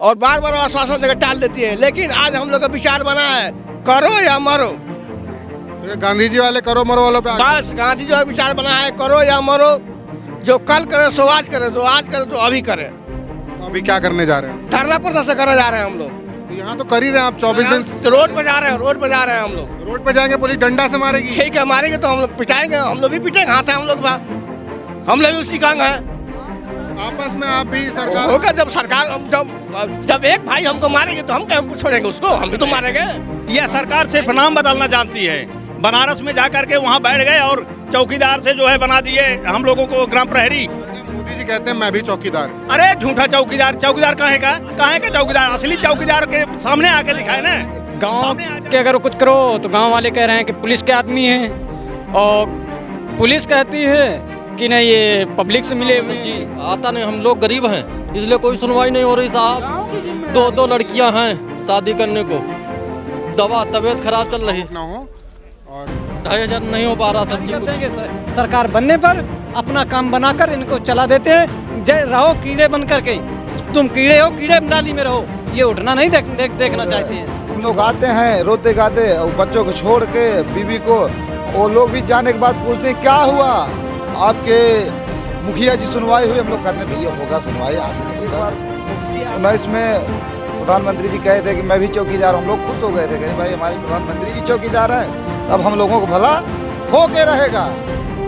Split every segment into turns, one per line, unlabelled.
और बार बार आश्वासन देकर टाल देती है। लेकिन आज हम लोग का विचार बना है, करो या मरो।
ये गांधी जी वाले करो मरो वालों पे
बस गांधी जी का विचार बना है, करो या मरो। जो कल करे सो आज करे, जो आज करे तो अभी करे।
तो अभी क्या करने जा रहे हैं?
धरना प्रदर्शन करने जा रहे हैं हम लोग।
तो यहाँ तो कर ही रहे हैं आप 24 दिन से।
तो रोड पे जा रहे हैं, रोड पे जा रहे हैं हम लोग।
रोड पे जाएंगे पुलिस डंडा से मारेगी।
ठीक है, मारेंगे तो हम लोग पिटाएंगे, हम लोग भी पिटेंगे। हाथ है हम लोग, हम लोग भी उसी गंग है।
आपस में आप भी सरकार
होगा जब सरकार जब एक भाई हमको मारेंगे तो हम क्या छोड़ेंगे उसको, हम भी तो मारेंगे।
यह सरकार सिर्फ नाम बदलना जानती है। बनारस में जा करके वहाँ बैठ गए और चौकीदार से जो है बना दिए हम लोगों को ग्राम प्रहरी।
मोदी जी कहते हैं मैं भी चौकीदार।
अरे झूठा चौकीदार, चौकीदार कहाँ का चौकीदार? असली चौकीदार के सामने आके दिखाए ना।
गांव के अगर कुछ करो तो गांव वाले कह रहे हैं कि पुलिस के आदमी हैं, और पुलिस कहती है कि नहीं ये पब्लिक से मिले हुए
जी आता नहीं। हम लोग गरीब हैं इसलिए कोई सुनवाई नहीं हो रही साहब। दो लड़कियां हैं शादी करने को, दवा तबीयत खराब चल रही
ना हो और
2,500 नहीं हो पा रहा सर जी।
देंगे सरकार बनने पर अपना काम बनाकर इनको चला देते हैं। जय रहो कीड़े बन करके, तुम कीड़े हो, कीड़े नाली में रहो, ये उठना नहीं देखना चाहते हैं।
हम लोग आते हैं रोते गाते और बच्चों को छोड़ के बीवी को, वो लोग भी जाने के बाद पूछते हैं क्या हुआ आपके मुखिया जी, सुनवाई हुई? हम लोग कहते हैं भैया होगा सुनवाई। आते हैं एक बार 19 में प्रधानमंत्री जी कहे थे कि मैं भी चौकीदार। हम लोग खुश हो गए थे कि भाई हमारे प्रधानमंत्री जी चौकीदार हैं, अब हम लोगों को भला हो के रहेगा।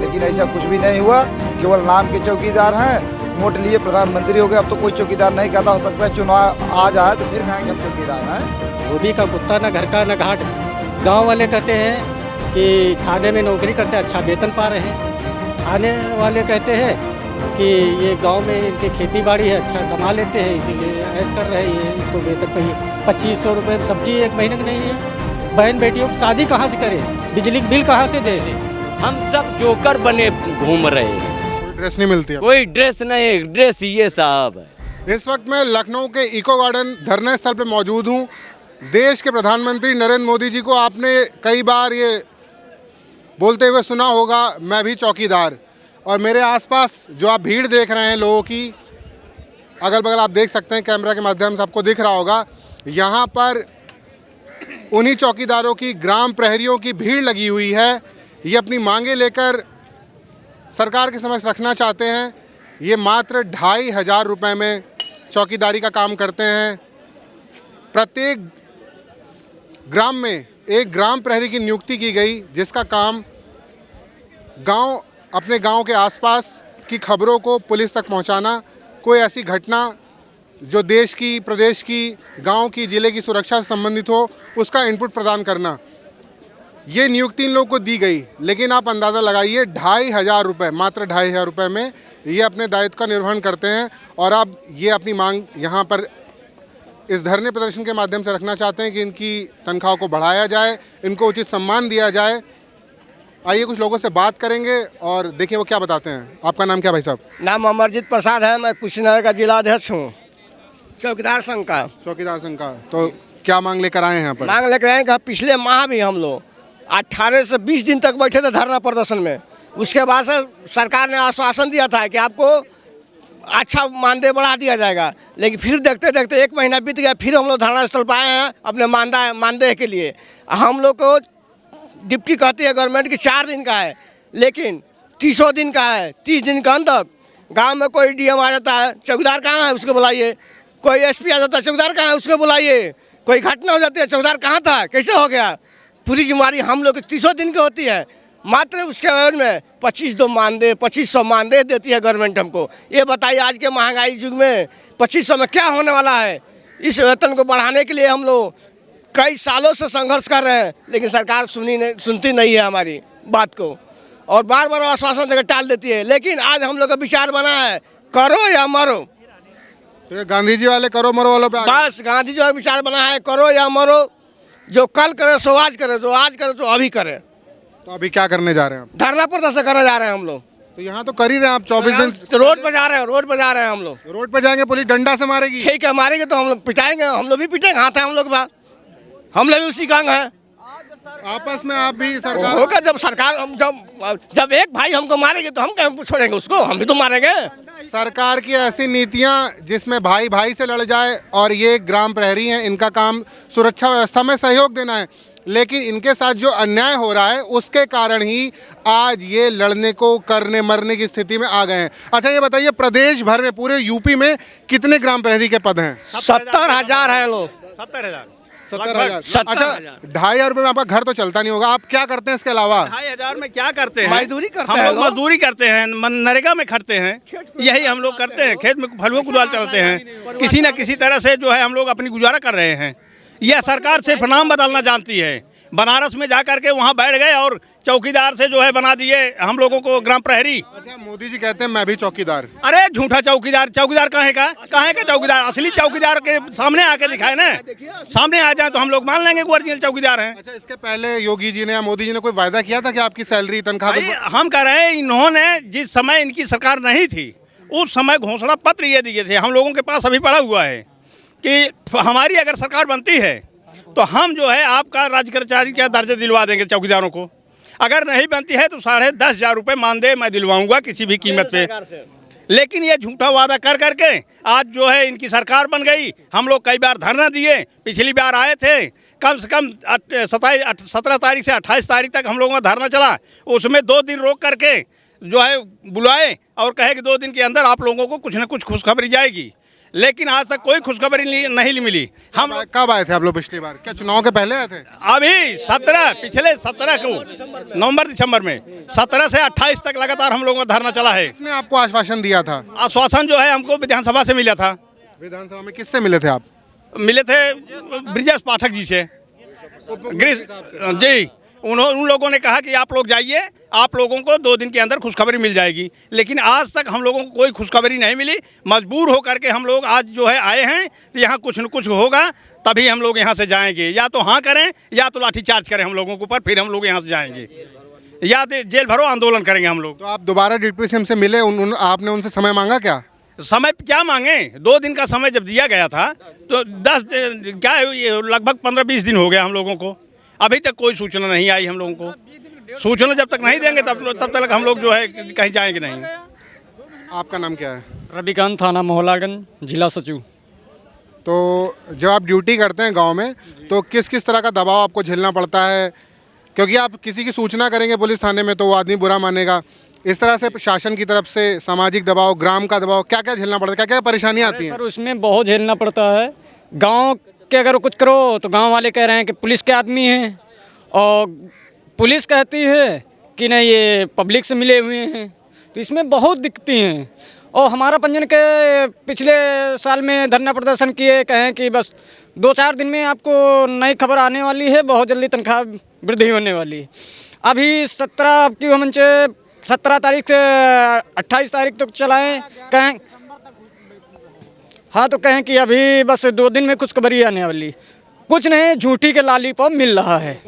लेकिन ऐसा कुछ भी नहीं हुआ, केवल नाम के चौकीदार हैं। वोट लिए प्रधानमंत्री हो गए, अब तो कोई चौकीदार नहीं कहता। हो सकता है चुनाव आ जाए तो फिर कहेंगे हम चौकीदार हैं।
धोबी का कुत्ता न घर का न घाट। गांव वाले कहते हैं कि थाने में नौकरी करते हैं, अच्छा वेतन पा रहे हैं। थाने वाले कहते हैं कि ये गांव में इनकी खेती बाड़ी है, अच्छा कमा लेते हैं, इसीलिए ऐश कर रहे हैं। इनको वेतन पे 2500 रुपये सब्जी एक महीने की नहीं है। बहन बेटियों की शादी कहाँ से करें, बिजली बिल कहाँ से दे?
हम सब जोकर बने घूम रहे हैं,
कोई ड्रेस नहीं मिलती है।
कोई ड्रेस नहीं, ड्रेस ये साहब है।
इस वक्त मैं लखनऊ के इको गार्डन धरना स्थल पर मौजूद हूँ। देश के प्रधानमंत्री नरेंद्र मोदी जी को आपने कई बार ये बोलते हुए सुना होगा, मैं भी चौकीदार। और मेरे आसपास जो आप भीड़ देख रहे हैं लोगों की, अगल बगल आप देख सकते हैं, कैमरा के माध्यम से आपको दिख रहा होगा। यहाँ पर उन्हीं चौकीदारों की, ग्राम प्रहरियों की भीड़ लगी हुई है। ये अपनी मांगे लेकर सरकार के समक्ष रखना चाहते हैं। ये मात्र 2,500 रुपये में चौकीदारी का काम करते हैं। प्रत्येक ग्राम में एक ग्राम प्रहरी की नियुक्ति की गई, जिसका काम अपने गांव के आसपास की खबरों को पुलिस तक पहुंचाना, कोई ऐसी घटना जो देश की, प्रदेश की, गांव की, ज़िले की सुरक्षा से संबंधित हो, उसका इनपुट प्रदान करना। ये नियुक्ति इन लोगों को दी गई, लेकिन आप अंदाज़ा लगाइए 2,500 रुपये, मात्र 2,500 रुपये में ये अपने दायित्व का निर्वहन करते हैं। और अब ये अपनी मांग यहाँ पर इस धरने प्रदर्शन के माध्यम से रखना चाहते हैं कि इनकी तनख्वाह को बढ़ाया जाए, इनको उचित सम्मान दिया जाए। आइए कुछ लोगों से बात करेंगे और देखिए वो क्या बताते हैं। आपका नाम क्या भाई साहब?
नाम अमरजीत प्रसाद है, मैं कुशीनगर का जिला अध्यक्ष हूँ, चौकीदार संघ का।
चौकीदार संघ का। तो क्या मांग लेकर आए हैं यहाँ पर?
मांग लेकर आए कि पिछले माह भी हम लोग 18 से 20 दिन तक बैठे थे धरना प्रदर्शन में। उसके बाद से सरकार ने आश्वासन दिया था कि आपको अच्छा मानदेय बढ़ा दिया जाएगा। लेकिन फिर देखते देखते 1 महीना बीत गया, फिर हम लोग धरना स्थल पर आए हैं अपने मानदेय के लिए। हम लोग को डिप्टी कहती है गवर्नमेंट की 4 दिन का है, लेकिन 30 दिन का है। 30 दिन के अंदर गांव में कोई डीएम आ जाता है, चौकीदार कहाँ है उसको बुलाइए। कोई एसपी आ जाता है, चौकीदार कहाँ है उसको बुलाइए। कोई घटना हो जाती है, चौकीदार कहाँ था, कैसे हो गया। पूरी जिम्मेदारी हम लोग की 30 दिन की होती है। मात्र उसके एवज में 2500 मानदेय देती है गवर्नमेंट हमको। ये बताइए आज के महंगाई युग में 2500 में क्या होने वाला है। इस वेतन को बढ़ाने के लिए हम लोग कई सालों से संघर्ष कर रहे हैं, लेकिन सरकार सुनती नहीं है हमारी बात को, और बार बार आश्वासन देकर टाल देती है। लेकिन आज हम लोग का विचार बना है, करो या मरो।
तो ये गांधी जी वाले करो मरो वालों पे
बस गांधी जी का विचार बना है, करो या मरो। जो कल करे सो आज करे, जो आज करे तो अभी करे।
तो अभी क्या करने जा रहे हैं आप?
धरना प्रदर्शन करने जा रहे हैं हम लोग।
तो यहाँ तो कर ही रहे हैं आप 24 दिन से।
तो रोड पे जा रहे हैं, रोड पे जा रहे हैं हम लोग।
रोड पे जाएंगे पुलिस डंडा से मारेगी।
ठीक है, मारेंगे तो हम लोग पिटाएंगे, हम लोग भी पिटेंगे। हाथ है हम लोग, हम लोग भी उसी गंग है।
आपस में आप भी सरकार
होगा जब सरकार जब एक भाई हमको मारेंगे तो हम क्या छोड़ेंगे उसको, हम भी तो मारेंगे।
सरकार की ऐसी नीतियां जिसमें भाई भाई से लड़ जाए, और ये ग्राम प्रहरी हैं, इनका काम सुरक्षा व्यवस्था में सहयोग देना है, लेकिन इनके साथ जो अन्याय हो रहा है उसके कारण ही आज ये लड़ने को करने मरने की स्थिति में आ गए हैं। अच्छा ये बताइए, प्रदेश भर में पूरे यूपी में कितने ग्राम प्रहरी के पद हैं?
70,000 है लोग।
70,000।
70,000।
70,000।
अच्छा, 2,500 रुपये में आपका घर तो चलता नहीं होगा, आप क्या करते हैं इसके अलावा?
2,500 में क्या करते हैं?
मजदूरी करते
हम
हैं
लोग
लोग।
मजदूरी करते हैं, नरेगा में खटते हैं, यही हम लोग करते हैं। खेत में फलुआ कुदाल चलते हैं, किसी न किसी तरह से जो है हम लोग अपनी गुजारा कर रहे हैं। यह सरकार सिर्फ नाम बदलना जानती है। बनारस में जा करके वहाँ बैठ गए और चौकीदार से जो है बना दिए हम लोगों को ग्राम प्रहरी।
अच्छा, मोदी जी कहते हैं मैं भी चौकीदार।
अरे झूठा चौकीदार, चौकीदार कहाँ का चौकीदार? असली चौकीदार के सामने आके दिखाए ना, सामने आ जाए तो हम लोग मान लेंगे कि ओरिजिनल चौकीदार हैं।
अच्छा, इसके पहले योगी जी ने या मोदी जी ने कोई वायदा किया था कि आपकी सैलरी तनख्वाह
भाई, हम कह रहे हैं इन्होंने जिस समय इनकी सरकार नहीं थी उस समय घोषणा पत्र ये दिए थे, हम लोगों के पास अभी पड़ा हुआ है कि हमारी अगर सरकार बनती है तो हम जो है आपका राज्य कर्मचारी का दर्जा दिलवा देंगे चौकीदारों को। अगर नहीं बनती है तो 10,500 रुपये मानदेय मैं दिलवाऊंगा किसी भी कीमत पे। लेकिन ये झूठा वादा कर करके आज जो है इनकी सरकार बन गई। हम लोग कई बार धरना दिए, पिछली बार आए थे, कम से कम 17 तारीख से 28 तारीख तक हम लोगों का धरना चला। उसमें 2 दिन रोक करके जो है बुलाए और कहे कि 2 दिन के अंदर आप लोगों को कुछ न कुछ खुशखबरी जाएगी, लेकिन आज तक कोई खुशखबरी नहीं मिली। हम
कब आए थे आप लोग पिछली बार? क्या चुनाव के पहले आए थे?
अभी पिछले 17 को नवंबर दिसंबर में 17 से 28 तक लगातार हम लोगों का धरना चला है।
किसने आपको आश्वासन दिया था?
आश्वासन जो है हमको विधानसभा से मिला था।
विधानसभा में किससे मिले थे आप?
मिले थे ब्रिजेश पाठक जी से, जी। उन लोगों ने कहा कि आप लोग जाइए, आप लोगों को 2 दिन के अंदर खुशखबरी मिल जाएगी, लेकिन आज तक हम लोगों को कोई खुशखबरी नहीं मिली। मजबूर होकर के हम लोग आज जो है आए हैं, तो यहाँ कुछ न कुछ होगा तभी हम लोग यहाँ से जाएंगे। या तो हाँ करें या तो लाठीचार्ज करें हम लोगों के ऊपर, फिर हम लोग यहाँ से जाएंगे, या जेल भरो आंदोलन करेंगे हम लोग।
तो आप दोबारा डिप्टी सीएम से मिले, आपने उनसे समय मांगा क्या?
समय क्या मांगे? 2 दिन का समय जब दिया गया था तो 10 क्या लगभग 15-20 दिन हो गया हम लोगों को, अभी तक कोई सूचना नहीं आई हम लोगों को। सूचना जब तक नहीं देंगे तब तक हम लोग जो है कहीं जाएंगे नहीं।
आपका नाम क्या है?
रविकांत, थाना मोहलागंज, जिला सचिव।
तो जब आप ड्यूटी करते हैं गांव में तो किस किस तरह का दबाव आपको झेलना पड़ता है? क्योंकि आप किसी की सूचना करेंगे पुलिस थाने में तो वो आदमी बुरा मानेगा। इस तरह से शासन की तरफ से सामाजिक दबाव, ग्राम का दबाव, क्या क्या झेलना पड़ता है, क्या क्या परेशानियाँ आती हैं?
सर उसमें बहुत झेलना पड़ता है। गांव के अगर कुछ करो तो गांव वाले कह रहे हैं कि पुलिस के आदमी हैं, और पुलिस कहती है कि नहीं ये पब्लिक से मिले हुए हैं। तो इसमें बहुत दिक्कतें हैं। और हमारा पंजन के पिछले साल में धरना प्रदर्शन किए, कहें कि बस 2-4 दिन में आपको नई खबर आने वाली है, बहुत जल्दी तनख्वाह वृद्धि होने वाली है। अभी 17 तारीख से 28 तारीख तक चलाएँ, कहें हाँ तो कहें कि अभी बस 2 दिन में कुछ खबरी आने वाली। कुछ नहीं, झूठी के लॉलीपॉप मिल रहा है।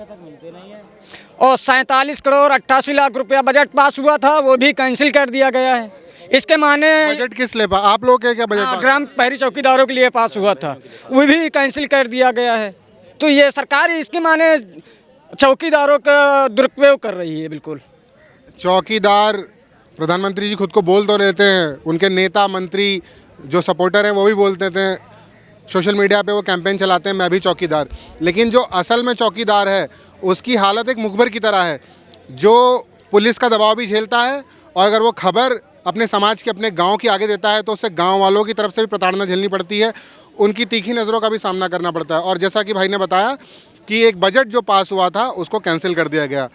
और 47 करोड़ 88 लाख रुपया बजट पास हुआ था, वो भी कैंसिल कर दिया गया है। इसके माने
बजट किस लिए आप लोग के क्या बजट?
ग्राम प्रहरी चौकीदारों के लिए पास हुआ था, वो भी कैंसिल कर दिया गया है। तो ये सरकार इसके माने चौकीदारों का दुरुपयोग कर रही है। बिल्कुल
चौकीदार, प्रधानमंत्री जी खुद को बोल तो रहते हैं, उनके नेता मंत्री जो सपोर्टर हैं वो भी बोलते थे, सोशल मीडिया पे वो कैंपेन चलाते हैं मैं भी चौकीदार। लेकिन जो असल में चौकीदार है उसकी हालत एक मुखबिर की तरह है, जो पुलिस का दबाव भी झेलता है, और अगर वो खबर अपने समाज की, अपने गांव की आगे देता है तो उससे गांव वालों की तरफ से भी प्रताड़ना झेलनी पड़ती है, उनकी तीखी नज़रों का भी सामना करना पड़ता है। और जैसा कि भाई ने बताया कि एक बजट जो पास हुआ था उसको कैंसिल कर दिया गया।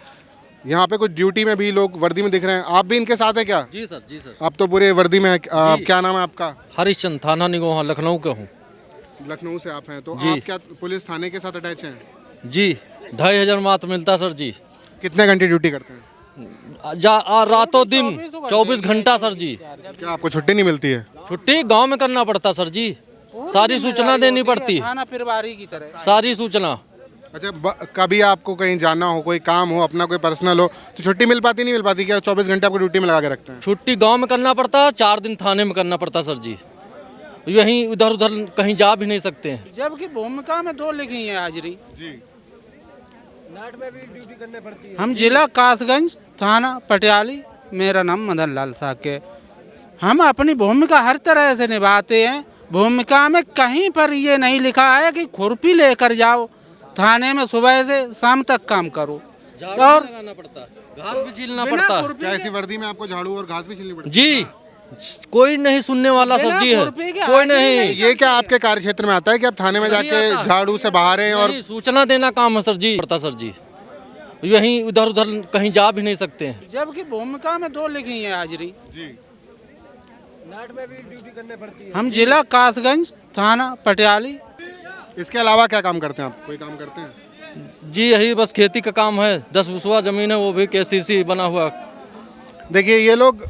यहाँ पे कुछ ड्यूटी में भी लोग वर्दी में दिख रहे हैं, आप भी इनके साथ हैं क्या?
जी सर, जी सर।
आप तो पूरे वर्दी में हैं। क्या नाम है आपका?
हरिश्चंद, थाना निगोहा, लखनऊ का हूँ।
लखनऊ से आप हैं, तो
जी।
आप क्या पुलिस थाने के साथ अटैच हैं?
जी, 2,500 मात मिलता सर जी।
कितने घंटे ड्यूटी करते हैं?
रातों दिन 24 घंटा सर जी।
क्या आपको छुट्टी नहीं मिलती है?
छुट्टी गांव में करना पड़ता सर जी, सारी सूचना देनी पड़ती, सारी सूचना।
अच्छा, कभी आपको कहीं जाना हो, कोई काम हो, अपना कोई पर्सनल हो, तो छुट्टी मिल पाती नहीं मिल पाती? क्या 24 घंटे आपको ड्यूटी में लगा के रखते हैं?
छुट्टी गांव में करना पड़ता, 4 दिन थाने में करना पड़ता सर जी। यहीं उधर उधर कहीं जा भी नहीं सकते हैं।
जबकि भूमिका में 2 लिखी है हाजिरी जी। हम जिला कासगंज, थाना पटियाली। मेरा नाम मदन लाल साके। हम अपनी भूमिका हर तरह से निभाते हैं। भूमिका में कहीं पर ये नहीं लिखा है कि खुरपी लेकर जाओ थाने में सुबह से शाम तक काम करो और
लगाना पड़ता है, घास भी छीलना पड़ता है।
क्या ऐसी वर्दी में आपको झाड़ू और घास भी छीलनी पड़ती
जी, कोई नहीं सुनने वाला सर जी है, कोई नहीं।
है? ये क्या आपके कार्य क्षेत्र में आता है कि आप थाने में जाके झाड़ू से बहारें और
नहीं, सूचना देना काम है सर जी, पड़ता सर जी, यहीं उधर उधर कहीं जा भी नहीं सकते हैं।
जबकि भूमिका में 2 लिखी है हाजिरी।
जी
हम जिला कासगंज, थाना पटियाली।
इसके अलावा क्या काम करते हैं आप? कोई काम करते हैं?
जी यही बस खेती का काम है, 10 बिस्वा जमीन है, वो भी KCC बना हुआ।
देखिए ये लोग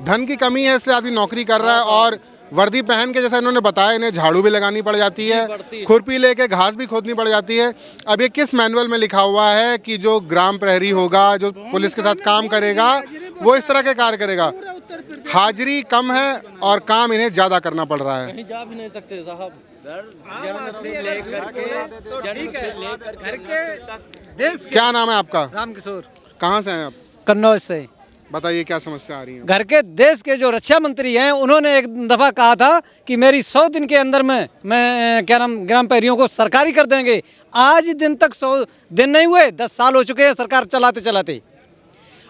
धन की कमी है इसलिए आदमी नौकरी कर रहा है और वर्दी पहन के जैसा इन्होंने बताया इन्हें झाड़ू भी लगानी पड़ जाती है, खुरपी लेके घास भी खोदनी पड़ जाती है। अब ये किस मैनुअल में लिखा हुआ है कि जो ग्राम प्रहरी होगा, जो पुलिस के साथ काम करेगा, वो इस तरह के कार्य करेगा? हाजिरी कम है और काम इन्हें ज़्यादा करना पड़ रहा है।
कहीं जा भी नहीं सकते साहब।
क्या नाम है आपका?
रामकिशोर,
कहाँ से हैं आप?
कन्नौज से।
बताइए क्या समस्या आ रही है?
घर के देश के जो रक्षा मंत्री हैं उन्होंने एक दफ़ा कहा था कि मेरी 100 दिन के अंदर में मैं क्या नाम ग्राम प्रहरियों को सरकारी कर देंगे। आज दिन तक 100 दिन नहीं हुए, 10 साल हो चुके हैं सरकार चलाते चलाते,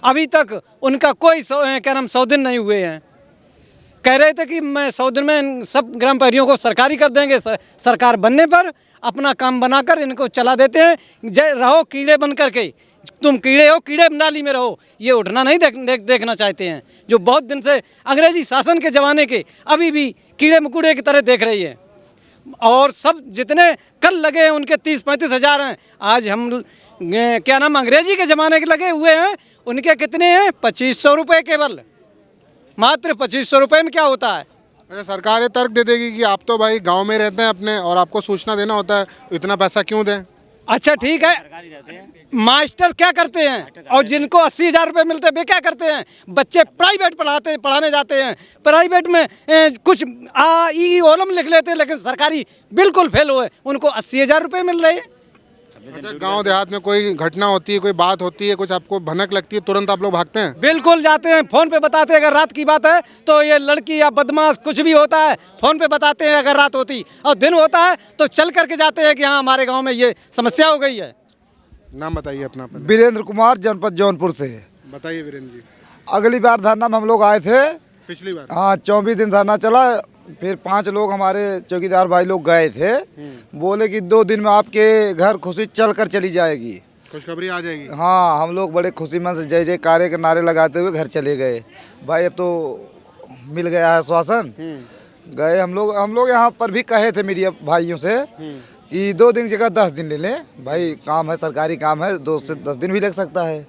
अभी तक उनका कोई 100 दिन नहीं हुए हैं। कह रहे थे कि मैं 100 दिन में सब ग्राम प्रहरियों को सरकारी कर देंगे। सरकार बनने पर अपना काम बनाकर इनको चला देते हैं। रहो कीड़े बन करके, तुम कीड़े हो, कीड़े नाली में रहो, ये उठना नहीं देखना चाहते हैं। जो बहुत दिन से अंग्रेजी शासन के ज़माने के अभी भी कीड़े मकोड़े की तरह देख रही है। और सब जितने कल लगे हैं उनके 30-35 हज़ार हैं। आज हम क्या नाम अंग्रेजी के ज़माने के लगे हुए हैं, उनके कितने हैं? 2500 रुपये केवल, मात्र 2500 रुपये में क्या होता है?
अच्छा, सरकार ये तर्क दे देगी कि आप तो भाई गांव में रहते हैं अपने और आपको सूचना देना होता है, इतना पैसा क्यों दें?
अच्छा ठीक है, मास्टर क्या करते हैं और जिनको 80,000 रुपये मिलते हैं वे क्या करते हैं? बच्चे प्राइवेट पढ़ाने जाते हैं, प्राइवेट में कुछ आ ई ओलम लिख लेते हैं, लेकिन सरकारी बिल्कुल फेल हुए, उनको 80,000 रुपये मिल रहे हैं।
अच्छा, गांव देहात में कोई घटना होती है, कोई बात होती है, कुछ आपको भनक लगती है, तुरंत आप लोग भागते हैं?
बिल्कुल जाते हैं, फ़ोन पे बताते हैं। अगर रात की बात है तो ये लड़की या बदमाश कुछ भी होता है फ़ोन पे बताते हैं। अगर रात होती और दिन होता है तो चल करके जाते हैं कि हाँ हमारे गांव में ये समस्या हो गई है।
नाम बताइए अपना।
वीरेंद्र कुमार, जनपद जौनपुर से।
बताइए वीरेंद्र जी।
अगली बार धरना में हम लोग आए थे,
पिछली बार?
हाँ 24 दिन धरना चला। फिर 5 लोग हमारे चौकीदार भाई लोग गए थे, बोले कि 2 दिन में आपके घर खुशी चल कर चली जाएगी,
खुशखबरी आ जाएगी।
हाँ, हम लोग बड़े खुशी मन से जय जयकारे के नारे लगाते हुए घर चले गए। भाई अब तो मिल गया है आश्वासन। गए हम लोग यहाँ पर भी कहे थे मीडिया भाइयों से कि 2 दिन की जगह 10 दिन ले लें। भाई काम है, सरकारी काम है, 2 से 10 दिन भी लग सकता है।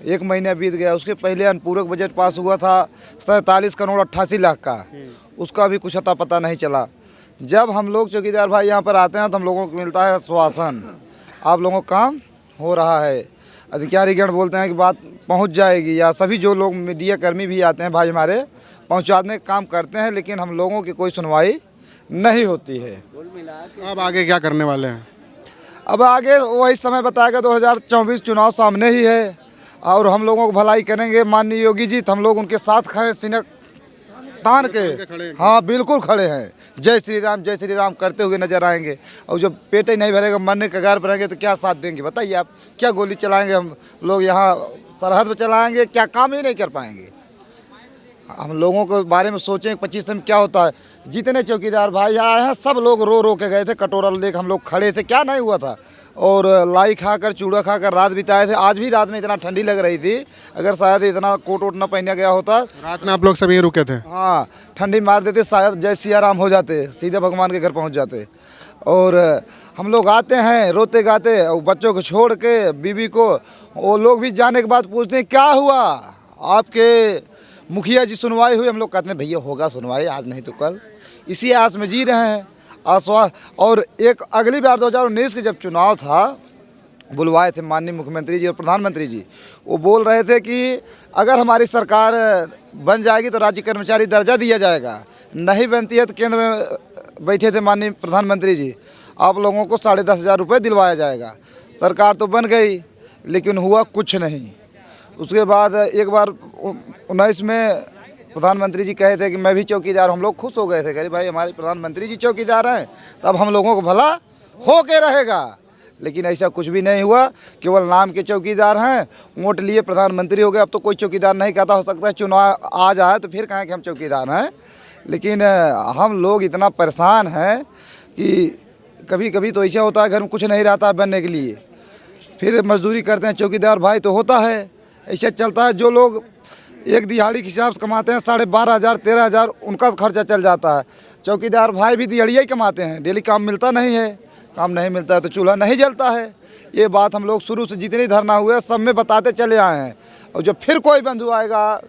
1 महीना बीत गया। उसके पहले अनुपूरक बजट पास हुआ था 47 करोड़ 88 लाख का, उसका भी कुछ अता पता नहीं चला। जब हम लोग चौकीदार भाई यहाँ पर आते हैं तो हम लोगों को मिलता है आश्वासन, आप लोगों का काम हो रहा है। अधिकारीगण बोलते हैं कि बात पहुँच जाएगी, या सभी जो लोग मीडिया कर्मी भी आते हैं भाई हमारे, पहुँचाने का काम करते हैं, लेकिन हम लोगों की कोई सुनवाई नहीं होती है।
अब आगे क्या करने वाले हैं?
अब आगे वही समय बताएगा, 2024 चुनाव सामने ही है और हम लोगों को भलाई करेंगे माननीय योगी जी। तो हम लोग उनके साथ खड़े, सीने तान के, हाँ बिल्कुल खड़े हैं। जय श्री राम करते हुए नजर आएंगे। और जब पेट ही नहीं भरेगा, मरने के कगार पर रहेंगे तो क्या साथ देंगे बताइए आप? क्या गोली चलाएंगे हम लोग? यहाँ सरहद पर चलाएंगे, क्या काम ही नहीं कर पाएंगे। हम लोगों के बारे में सोचें 25 में क्या होता है। जितने चौकीदार भाई आए हैं सब लोग रो रो के गए थे, कटोरा लेकर हम लोग खड़े थे, क्या नहीं हुआ था। और लाई खाकर चूड़ा खाकर रात बिताए थे। आज भी रात में इतना ठंडी लग रही थी, अगर शायद इतना कोट वोट न पहना गया होता।
रात में आप लोग सभी रुके थे?
हाँ, ठंडी मार देते, शायद जय सिया राम हो जाते, सीधे भगवान के घर पहुंच जाते। और हम लोग आते हैं रोते गाते, और बच्चों को छोड़ के बीवी को, वो लोग भी जाने के बाद पूछते हैं क्या हुआ आपके मुखिया जी, सुनवाई हुई? हम लोग कहते हैं भैया होगा सुनवाई, आज नहीं तो कल। इसी आस में जी रहे हैं, आश्वास। और एक अगली बार 2019 के जब चुनाव था, बुलवाए थे माननीय मुख्यमंत्री जी और प्रधानमंत्री जी। वो बोल रहे थे कि अगर हमारी सरकार बन जाएगी तो राज्य कर्मचारी दर्जा दिया जाएगा, नहीं बनती है तो केंद्र में बैठे थे माननीय प्रधानमंत्री जी, आप लोगों को 10,500 रुपये दिलवाया जाएगा। सरकार तो बन गई लेकिन हुआ कुछ नहीं। उसके बाद एक बार 19 में प्रधानमंत्री जी कहे थे कि मैं भी चौकीदार, हम लोग खुश हो गए थे, कहे भाई हमारे प्रधानमंत्री जी चौकीदार हैं तब हम लोगों को भला हो के रहेगा। लेकिन ऐसा कुछ भी नहीं हुआ, केवल नाम के चौकीदार हैं, वोट लिए प्रधानमंत्री हो गए। अब तो कोई चौकीदार नहीं कहता, हो सकता है चुनाव आ जाए तो फिर कहें कि हम चौकीदार हैं। लेकिन हम लोग इतना परेशान हैं कि कभी कभी तो ऐसा होता है घर में कुछ नहीं रहता है बनने के लिए, फिर मजदूरी करते हैं। चौकीदार भाई तो होता है, ऐसा चलता है। जो लोग एक दिहाड़ी के हिसाब से कमाते हैं 12,500 13,000 उनका खर्चा चल जाता है। चौकीदार भाई भी दिहाड़िया ही कमाते हैं, डेली काम मिलता नहीं है, काम नहीं मिलता है तो चूल्हा नहीं जलता है। ये बात हम लोग शुरू से जितनी धरना हुए सब में बताते चले आए हैं। और जब फिर कोई बंधु आएगा,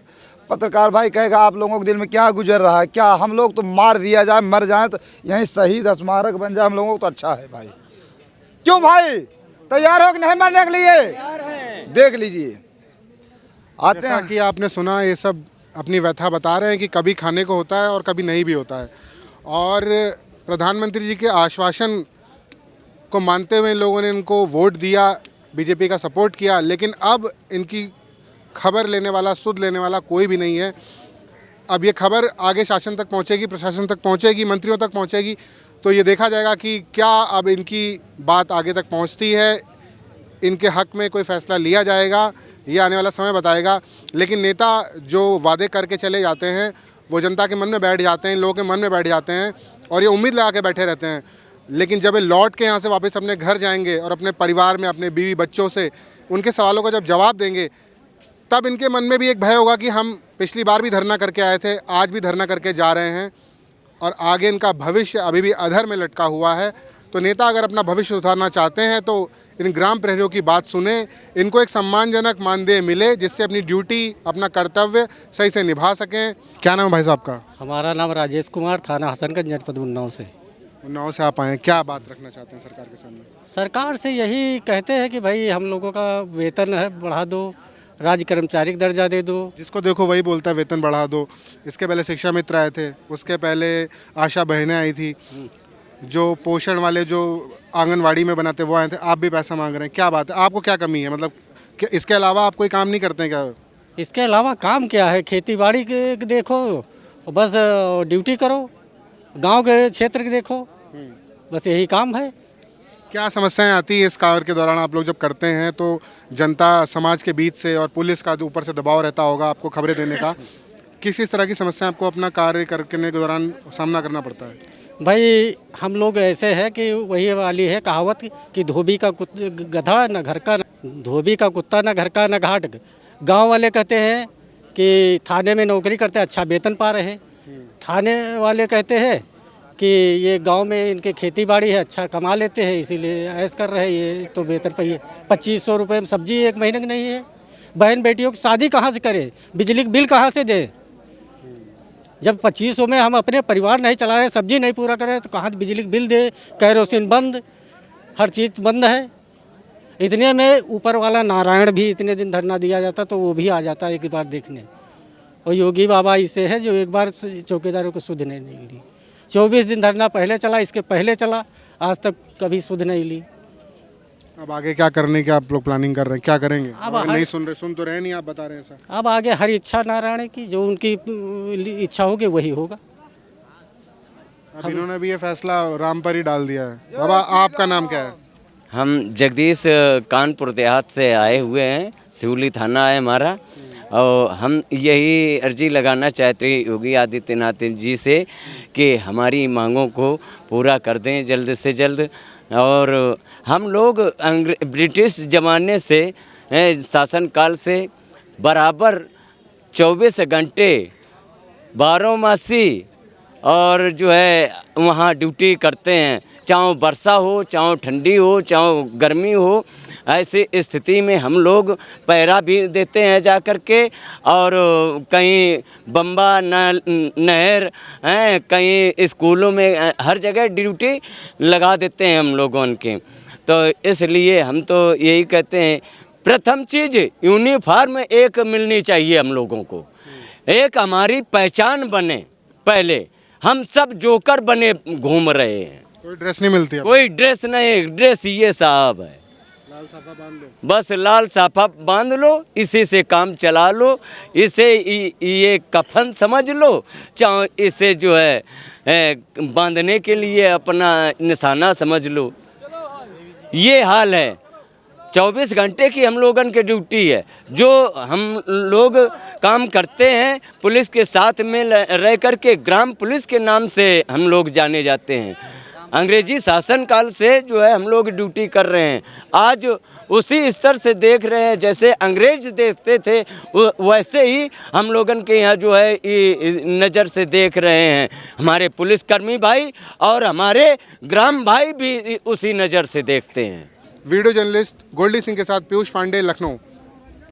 पत्रकार भाई कहेगा आप लोगों के दिल में क्या गुजर रहा है, क्या हम लोग तो मार दिया जाए मर जाए तो यहीं शहीद स्मारक बन जाए हम लोगों को तो अच्छा है भाई। क्यों भाई तैयार हो कि नहीं मरने के लिए? देख लीजिए आते हैं
कि आपने सुना ये सब अपनी व्यथा बता रहे हैं कि कभी खाने को होता है और कभी नहीं भी होता है। और प्रधानमंत्री जी के आश्वासन को मानते हुए इन लोगों ने इनको वोट दिया, बीजेपी का सपोर्ट किया, लेकिन अब इनकी खबर लेने वाला, सुध लेने वाला कोई भी नहीं है। अब ये खबर आगे शासन तक पहुंचेगी, प्रशासन तक पहुंचेगी, मंत्रियों तक पहुंचेगी, तो ये देखा जाएगा कि क्या अब इनकी बात आगे तक पहुंचती है, इनके हक में कोई फैसला लिया जाएगा, ये आने वाला समय बताएगा। लेकिन नेता जो वादे करके चले जाते हैं वो जनता के मन में बैठ जाते हैं, लोगों के मन में बैठ जाते हैं और ये उम्मीद लगा के बैठे रहते हैं। लेकिन जब ये लौट के यहाँ से वापस अपने घर जाएंगे और अपने परिवार में, अपने बीवी बच्चों से उनके सवालों का जब जवाब देंगे, तब इनके मन में भी एक भय होगा कि हम पिछली बार भी धरना करके आए थे, आज भी धरना करके जा रहे हैं और आगे इनका भविष्य अभी भी अधर में लटका हुआ है। तो नेता अगर अपना भविष्य सुधारना चाहते हैं तो इन ग्राम प्रहरियों की बात सुने, इनको एक सम्मानजनक मानदेय मिले जिससे अपनी ड्यूटी, अपना कर्तव्य सही से निभा सकें। क्या नाम है भाई साहब का?
हमारा नाम राजेश कुमार, थाना हसनगंज, जनपद उन्नाव से।
उन्नाव से आप आए, क्या बात रखना चाहते हैं सरकार के सामने?
सरकार से यही कहते हैं कि भाई हम लोगों का वेतन है बढ़ा दो, राज्य कर्मचारी का दर्जा दे दो।
जिसको देखो वही बोलता है वेतन बढ़ा दो। इसके पहले शिक्षा मित्र आए थे, उसके पहले आशा बहनें आई थी, जो पोषण वाले जो आंगनवाड़ी में बनाते वो आए थे, आप भी पैसा मांग रहे हैं। क्या बात है, आपको क्या कमी है? मतलब इसके अलावा आप कोई काम नहीं करते हैं क्या?
इसके अलावा काम क्या है, खेती बाड़ी के देखो, बस ड्यूटी करो, गांव के क्षेत्र के देखो, बस यही काम है।
क्या समस्याएं आती है इस कार्य के दौरान? आप लोग जब करते हैं तो जनता समाज के बीच से और पुलिस का जो ऊपर से दबाव रहता होगा आपको खबरें देने का, किस तरह की समस्या आपको अपना कार्य करने के दौरान सामना करना पड़ता है?
भाई हम लोग ऐसे हैं कि वही वाली है कहावत कि धोबी का गधा न घर का, धोबी का कुत्ता न घर का न घाट। गांव वाले कहते हैं कि थाने में नौकरी करते अच्छा वेतन पा रहे हैं, थाने वाले कहते हैं कि ये गांव में इनके खेती बाड़ी है अच्छा कमा लेते हैं इसीलिए ऐश कर रहे हैं, ये तो वेतन पाइए 2500 रुपये में सब्जी एक महीने की नहीं है। बहन बेटियों की शादी कहाँ से करें, बिजली का बिल कहाँ से दें? जब 2500 में हम अपने परिवार नहीं चला रहे, सब्जी नहीं पूरा कर रहे तो कहाँ बिजली का बिल दे? कैरोसिन बंद, हर चीज़ बंद है। इतने में ऊपर वाला नारायण भी इतने दिन धरना दिया जाता तो वो भी आ जाता एक बार देखने। और योगी बाबा इसे है जो एक बार चौकीदारों को सुध नहीं ली। 24 दिन धरना पहले चला, इसके पहले चला, आज तक कभी सुध नहीं ली।
अब आगे क्या करने की आप लोग प्लानिंग कर रहे हैं, क्या करेंगे? अब नहीं सुन तो रहे नहीं, आप बता रहे हैं सर।
अब आगे हर इच्छा नारायण की, जो उनकी इच्छा होगी वही होगा।
अब इन्होंने भी ये फैसला राम पर ही डाल दिया है। बाबा आपका नाम क्या है?
हम जगदीश कानपुर देहात से आए हुए हैं, सिवली थाना है हमारा, और हम यही अर्जी लगाना चाहते हैं योगी आदित्यनाथ जी से कि हमारी मांगों को पूरा कर दें जल्द से जल्द। और हम लोग ब्रिटिश ज़माने से शासनकाल से बराबर 24 घंटे 12 मासी और जो है वहाँ ड्यूटी करते हैं, चाहे वर्षा हो, चाहे ठंडी हो, चाहे गर्मी हो। ऐसी स्थिति में हम लोग पहरा भी देते हैं जा कर के, और कहीं बम्बा नहर हैं, कहीं स्कूलों में, हर जगह ड्यूटी लगा देते हैं हम लोगों के। तो इसलिए हम तो यही कहते हैं, प्रथम चीज़ यूनिफॉर्म एक मिलनी चाहिए हम लोगों को, एक हमारी पहचान बने। पहले हम सब जोकर बने घूम रहे हैं,
कोई ड्रेस नहीं मिलती है?
कोई ड्रेस नहीं, ड्रेस ये साहब है, बस लाल साफा बांध लो, इसी से काम चला लो, इसे ये कफन समझ लो, चाहे इसे जो है बांधने के लिए अपना निशाना समझ लो। ये हाल है। 24 घंटे की हम लोगन की ड्यूटी है। जो हम लोग काम करते हैं पुलिस के साथ में रह कर के ग्राम पुलिस के नाम से हम लोग जाने जाते हैं। अंग्रेजी शासन काल से जो है हम लोग ड्यूटी कर रहे हैं। आज उसी स्तर से देख रहे हैं, जैसे अंग्रेज देखते थे वैसे ही हम लोगन के यहाँ जो है नज़र से देख रहे हैं। हमारे पुलिसकर्मी भाई और हमारे ग्राम भाई भी उसी नज़र से देखते हैं।
वीडियो जर्नलिस्ट गोल्डी सिंह के साथ पीयूष पांडे, लखनऊ।